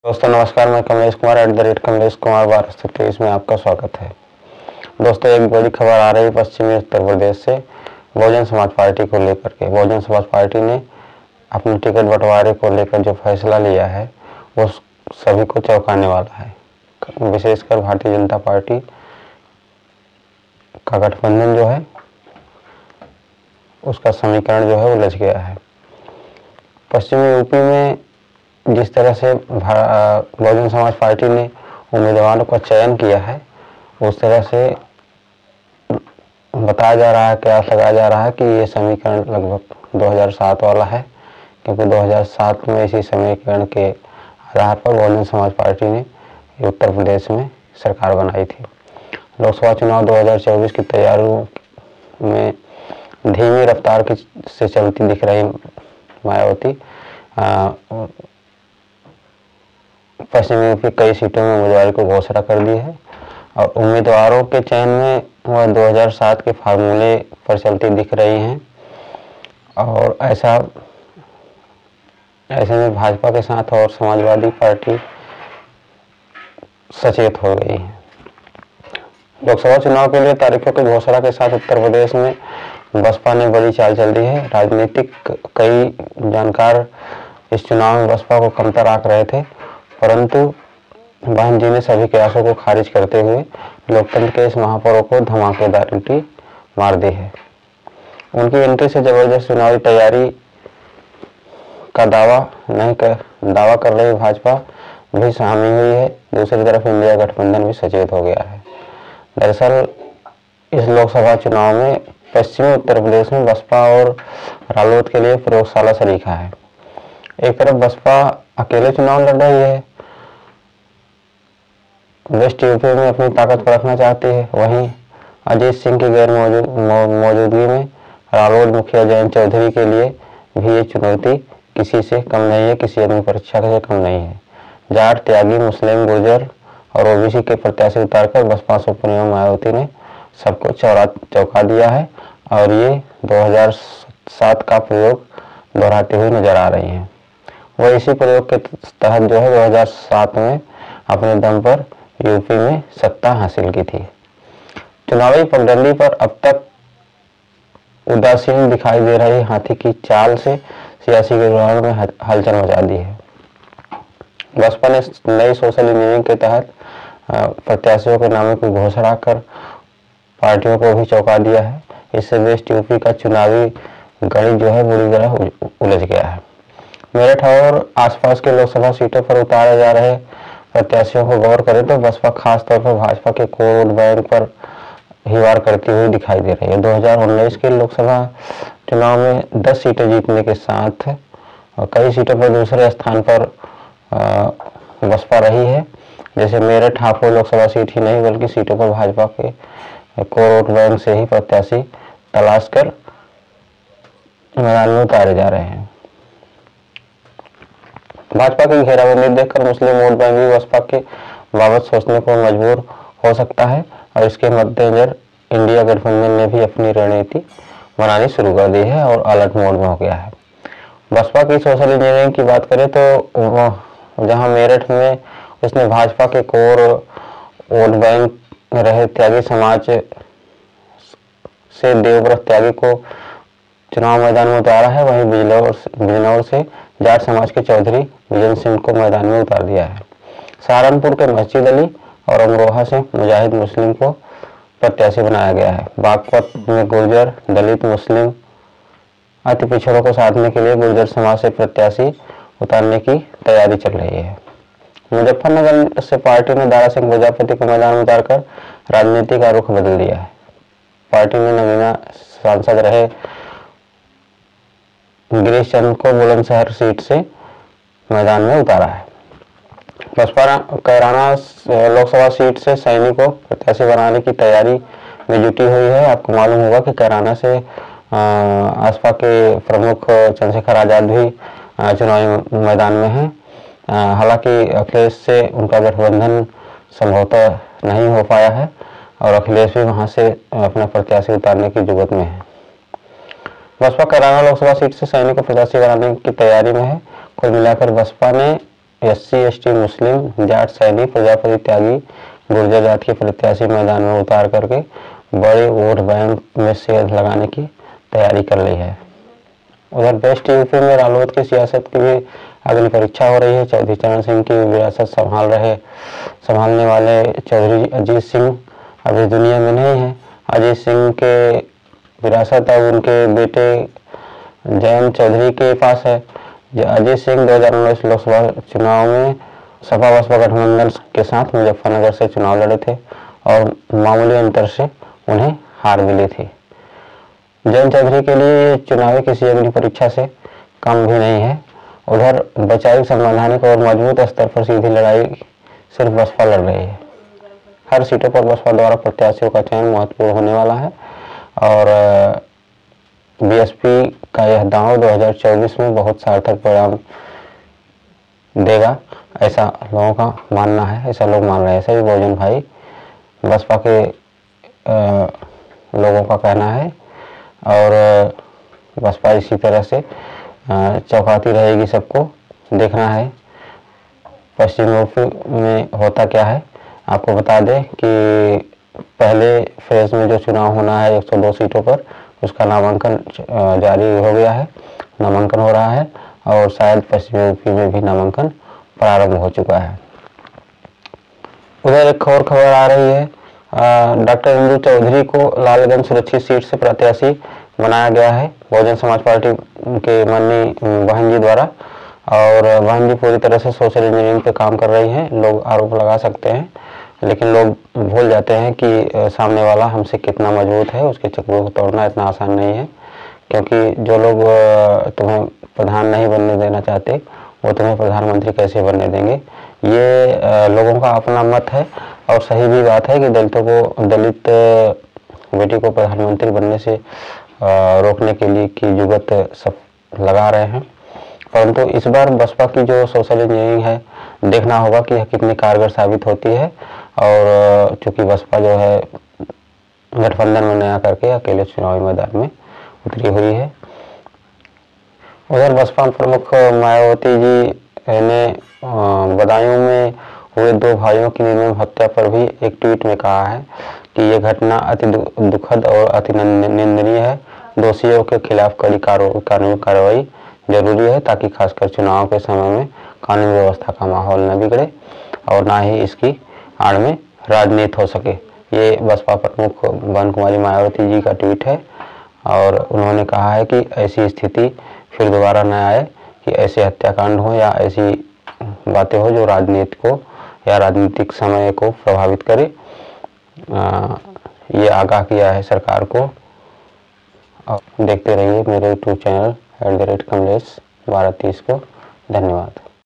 दोस्तों नमस्कार, मैं कमलेश कुमार @कमलेश कुमार 1223 में आपका स्वागत है। दोस्तों एक बड़ी खबर आ रही पश्चिमी उत्तर प्रदेश से बहुजन समाज पार्टी को लेकर के। बहुजन समाज पार्टी ने अपने टिकट बंटवारे को लेकर जो फैसला लिया है वो सभी को चौंकाने वाला है। विशेषकर भारतीय जनता पार्टी का गठबंधन जो है उसका समीकरण जो है वो उलझ गया है। पश्चिमी यूपी में जिस तरह से बहुजन समाज पार्टी ने उम्मीदवारों का चयन किया है उस तरह से बताया जा रहा है, कयास लगाया जा रहा है कि ये समीकरण लगभग 2007 वाला है, क्योंकि 2007 में इसी समीकरण के आधार पर बहुजन समाज पार्टी ने उत्तर प्रदेश में सरकार बनाई थी। लोकसभा चुनाव 2024 की तैयारियों में धीमी रफ्तार से चलती दिख रही मायावती पश्चिमी यूपी कई सीटों में उम्मीदवारी को घोषणा कर दी है और उम्मीदवारों के चयन में वह 2007 के फार्मूले पर चलती दिख रही हैं। और ऐसे में भाजपा के साथ और समाजवादी पार्टी सचेत हो गई है। लोकसभा चुनाव के लिए तारीखों की घोषणा के साथ उत्तर प्रदेश में बसपा ने बड़ी चाल चल दी है। राजनीतिक कई जानकार इस चुनाव में बसपा को कमतर आंक रहे थे, परंतु बहन जी ने सभी कयासों को खारिज करते हुए लोकतंत्र के इस महापर्व को धमाकेदार एंट्री मार दी है। उनकी एंट्री से जबरदस्त चुनावी तैयारी का दावा कर रही भाजपा भी शामिल हुई है। दूसरी तरफ इंडिया गठबंधन भी सचेत हो गया है। दरअसल इस लोकसभा चुनाव में पश्चिमी उत्तर प्रदेश में बसपा और रालोद के लिए प्रयोगशाला सरीखा है। एक तरफ बसपा अकेले चुनाव लड़ रही है, वेस्ट यूपी में अपनी ताकत परखना चाहती है, वहीं अजीत सिंह की गैर मौजूदगी में रालोद मुखिया जयंत चौधरी के लिए भी ये चुनौती किसी से कम नहीं है, किसी अन्य परीक्षा से कम नहीं है। जाट, त्यागी, मुस्लिम, गुर्जर और ओबीसी के प्रत्याशी उतारकर बसपा सुप्रीमो मायावती ने सबको चौंका दिया है और ये 2007 का प्रयोग दोहराती हुई नजर आ रही हैं। वह इसी प्रयोग के तहत जो है 2007 में अपने दम पर यूपी में सत्ता हासिल की थी। चुनावी पगडंडी पर अब तक उदासीन दिखाई दे रही हाथी की चाल से सियासी गिरोह में हलचल मचा दी है। बसपा ने नई सोशल इंजीनियरिंग के तहत प्रत्याशियों के नामों की घोषणा कर पार्टियों को भी चौंका दिया है। इससे वेस्ट यूपी का चुनावी गणित जो है बुरी तरह उलझ गया है। मेरठ और आसपास के लोकसभा सीटों पर उतारे जा रहे प्रत्याशियों को गौर करें तो बसपा खास तौर पर भाजपा के कोर वोट बैंक पर ही वार करती हुई दिखाई दे रही है। 2019 के लोकसभा चुनाव में 10 सीटें जीतने के साथ और कई सीटों पर दूसरे स्थान पर बसपा रही है। जैसे मेरठ हापुड़ लोकसभा सीट ही नहीं बल्कि सीटों पर भाजपा के कोर वोट बैंक से ही प्रत्याशी तलाश कर मैदान में उतारे जा रहे हैं। भाजपा की घेराबंदी देखकर मुस्लिम वोट बैंक भी बसपा के बाबत सोचने को मजबूर हो सकता है और इसके मद्देनजर इंडिया गठबंधन ने भी अपनी रणनीति बनानी शुरू कर दी है और अलर्ट मोड में हो गया है। बसपा की सोशल इंजीनियरिंग की बात करें तो जहां मेरठ में उसने भाजपा के कोर वोट बैंक रहे त्यागी समाज से देवव्रत त्यागी को चुनाव मैदान में उतारा है, वहीं बिजनौर से जाट समाज के चौधरी विजन सिंह को मैदान में उतार दिया है। सहारनपुर के मस्जिद अली और अमरोहा से मुजाहिद मुस्लिम को प्रत्याशी बनाया गया है। बागपत में गुर्जर, दलित, मुस्लिम, अति पिछड़ों को साधने के लिए गुर्जर समाज से प्रत्याशी उतारने की तैयारी चल रही है। मुजफ्फरनगर से पार्टी ने दारा सिंह प्रजापति को मैदान में उतारकर राजनीति का रुख बदल दिया है। पार्टी ने नवीना सांसद रहे गिरीश चंद को बुलंदशहर सीट से मैदान में उतारा है। बसपा कैराना लोकसभा सीट से सैनी को प्रत्याशी बनाने की तैयारी में जुटी हुई है। आपको मालूम होगा कि कैराना से आसपा के प्रमुख चंद्रशेखर आजाद भी चुनावी मैदान में हैं। हालांकि अखिलेश से उनका गठबंधन संभवतः नहीं हो पाया है और अखिलेश भी वहां से अपना प्रत्याशी उतारने की जुगत में है। बसपा कैराना लोकसभा सीट से सैनी को प्रत्याशी बनाने की तैयारी में है। कुल मिलाकर बसपा ने SC ST मुस्लिम जाट सैनी प्रजापति त्यागी गुर्जर जात के प्रत्याशी मैदान में उतार करके बड़े वोट बैंक में सेंध लगाने की तैयारी कर ली है। उधर वेस्ट यूपी में रालोद की सियासत की भी अग्नि परीक्षा हो रही है। चौधरी चरण सिंह की विरासत संभालने वाले चौधरी अजीत सिंह अभी दुनिया में नहीं है। अजीत सिंह के विरासत अब उनके बेटे जयंत चौधरी के पास है। अजीत सिंह 2019 लोकसभा चुनाव में सपा बसपा गठबंधन के साथ मुजफ्फरनगर से चुनाव लड़े थे और मामूली अंतर से उन्हें हार मिली थी। जयंत चौधरी के लिए ये चुनावी किसी अग्नि परीक्षा से कम भी नहीं है। उधर वैचारिक, संवैधानिक और मजबूत स्तर पर सीधी लड़ाई सिर्फ बसपा लड़ रही है। हर सीटों पर बसपा द्वारा प्रत्याशियों का चयन महत्वपूर्ण होने वाला है और बीएसपी का यह दांव 2024 में बहुत सार्थक परिणाम देगा, ऐसा लोगों का मानना है, ऐसा लोग मान रहे हैं। सभी बहुजन भाई बसपा के लोगों का कहना है और बसपा इसी तरह से चौंकाती रहेगी। सबको देखना है पश्चिम यूपी में होता क्या है। आपको बता दें कि पहले फेज में जो चुनाव होना है 102 सीटों पर, उसका नामांकन जारी हो गया है, नामांकन हो रहा है और शायद पश्चिम यूपी में भी नामांकन प्रारंभ हो चुका है। उधर एक और खबर आ रही है, डॉक्टर इंदु चौधरी को लालगंज सुरक्षित सीट से प्रत्याशी बनाया गया है बहुजन समाज पार्टी के मन्नी बहन जी द्वारा। और बहन जी पूरी तरह से सोशल इंजीनियरिंग पे काम कर रही हैं। लोग आरोप लगा सकते हैं लेकिन लोग भूल जाते हैं कि सामने वाला हमसे कितना मजबूत है। उसके चक्रों को तोड़ना इतना आसान नहीं है, क्योंकि जो लोग तुम्हें प्रधान नहीं बनने देना चाहते वो तुम्हें प्रधानमंत्री कैसे बनने देंगे। ये लोगों का अपना मत है और सही भी बात है कि दलित बेटी को प्रधानमंत्री बनने से रोकने के लिए की जुगत सब लगा रहे हैं। परंतु इस बार बसपा की जो सोशल इंजीनियरिंग है, देखना होगा कि यह कितनी कारगर साबित होती है। और चूंकि बसपा जो है गठबंधन में नया करके अकेले चुनावी मैदान में उतरी हुई है। उधर बसपा प्रमुख मायावती जी ने बदायूं में हुए 2 भाइयों की निर्मम हत्या पर भी एक ट्वीट में कहा है कि यह घटना अति दुखद और अति निंदनीय है। दोषियों के खिलाफ कड़ी कानूनी कार्रवाई जरूरी है ताकि खासकर चुनाव के समय में कानून व्यवस्था का माहौल न बिगड़े और ना ही इसकी आड़ में राजनीति हो सके। ये बसपा प्रमुख बहन कुमारी मायावती जी का ट्वीट है और उन्होंने कहा है कि ऐसी स्थिति फिर दोबारा न आए कि ऐसे हत्याकांड हो या ऐसी बातें हो जो राजनीति को या राजनीतिक समय को प्रभावित करे। ये आगाह किया है सरकार को। देखते रहिए मेरे यूट्यूब चैनल @कमलेश 1230 को। धन्यवाद।